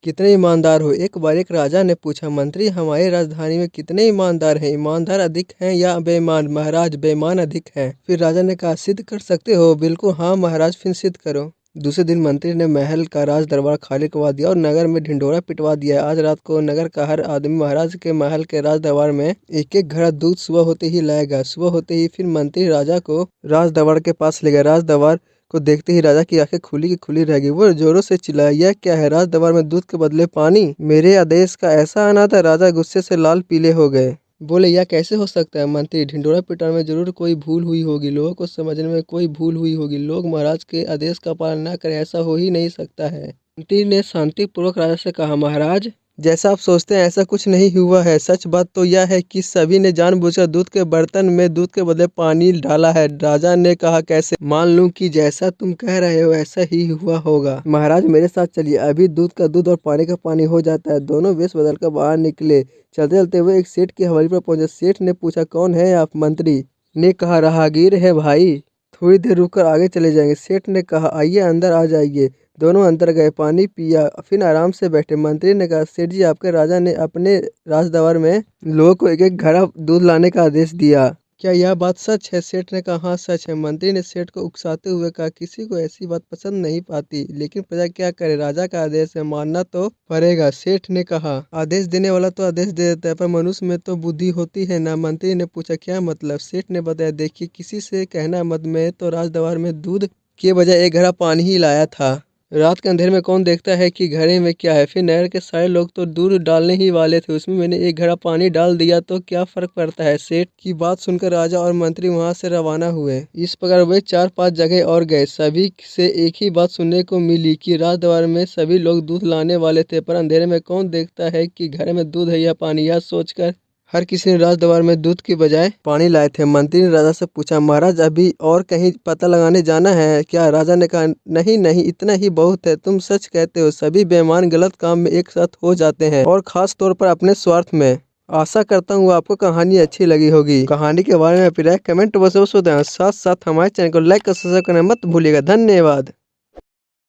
कितने ईमानदार हो? एक बार एक राजा ने पूछा, मंत्री हमारी राजधानी में कितने ईमानदार हैं? ईमानदार अधिक हैं या बेईमान? महाराज बेईमान अधिक हैं। फिर राजा ने कहा, सिद्ध कर सकते हो? बिल्कुल हाँ महाराज, फिर सिद्ध करो। दूसरे दिन मंत्री ने महल का राज दरबार खाली करवा दिया और नगर में ढिंढोरा पिटवा दिया। आज रात को नगर का हर आदमी महाराज के महल के राज दरबार में एक एक घड़ा दूध सुबह होते ही लाएगा। सुबह होते ही फिर मंत्री राजा को राज दरबार के पास ले गया। राज दरबार को देखते ही राजा की आंखें खुली की खुली रह गई। वो जोरों से चिल्लाया, यह क्या है? राज दरबार में दूध के बदले पानी? मेरे आदेश का ऐसा आना था? राजा गुस्से से लाल पीले हो गए। बोले, यह कैसे हो सकता है? मंत्री, ढिंढोरा पिटाने में जरूर कोई भूल हुई होगी, लोगों को समझने में कोई भूल हुई होगी। लोग महाराज के आदेश का पालन न करें, ऐसा हो ही नहीं सकता है। मंत्री ने शांतिपूर्वक राजा से कहा, महाराज जैसा आप सोचते हैं ऐसा कुछ नहीं हुआ है। सच बात तो यह है कि सभी ने जानबूझकर दूध के बर्तन में दूध के बदले पानी डाला है। राजा ने कहा, कैसे? मान लूं कि जैसा तुम कह रहे हो ऐसा ही हुआ होगा। महाराज मेरे साथ चलिए, अभी दूध का दूध और पानी का पानी हो जाता है। दोनों वेश बदलकर बाहर निकले। चलते चलते हुए एक सेठ की हवेली पर पहुंचे। सेठ ने पूछा, कौन है आप? मंत्री ने कहा, राहगीर है भाई, थोड़ी देर रुककर आगे चले जाएंगे। सेठ ने कहा, आइए अंदर आ जाइए। दोनों अंदर गए, पानी पिया, फिर आराम से बैठे। मंत्री ने कहा, सेठ जी आपके राजा ने अपने राजदरबार में लोगों को एक एक घड़ा दूध लाने का आदेश दिया, क्या यह बात सच है? सेठ ने कहा, हाँ सच है। मंत्री ने सेठ को उकसाते हुए कहा, किसी को ऐसी बात पसंद नहीं आती, लेकिन प्रजा क्या करे, राजा का आदेश है, मानना तो पड़ेगा। सेठ ने कहा, आदेश देने वाला तो आदेश दे देता है, पर मनुष्य में तो बुद्धि होती है ना। मंत्री ने पूछा, क्या मतलब? सेठ ने बताया, देखिए किसी से कहना मत, मैं तो राजदरबार में दूध के बजाय एक घड़ा पानी ही लाया था। रात के अंधेरे में कौन देखता है कि घड़े में क्या है? फिर नगर के सारे लोग तो दूध डालने ही वाले थे, उसमें मैंने एक घड़ा पानी डाल दिया तो क्या फर्क पड़ता है? सेठ की बात सुनकर राजा और मंत्री वहां से रवाना हुए। इस प्रकार वे 4-5 जगह और गए। सभी से एक ही बात सुनने को मिली कि राज दरबार में सभी लोग दूध लाने वाले थे, पर अंधेरे में कौन देखता है कि घड़े में दूध है या पानी। यह सोचकर हर किसी ने राज दरबार में दूध की बजाय पानी लाए थे। मंत्री ने राजा से पूछा, महाराज अभी और कहीं पता लगाने जाना है क्या? राजा ने कहा, नहीं नहीं, इतना ही बहुत है। तुम सच कहते हो, सभी बेईमान गलत काम में एक साथ हो जाते हैं, और खास तौर पर अपने स्वार्थ में। आशा करता हूँ आपको कहानी अच्छी लगी होगी। कहानी के बारे में अपनी राय कमेंट बॉक्स में बताएं। साथ साथ हमारे चैनल को लाइक और सब्सक्राइब करना मत भूलिएगा। धन्यवाद।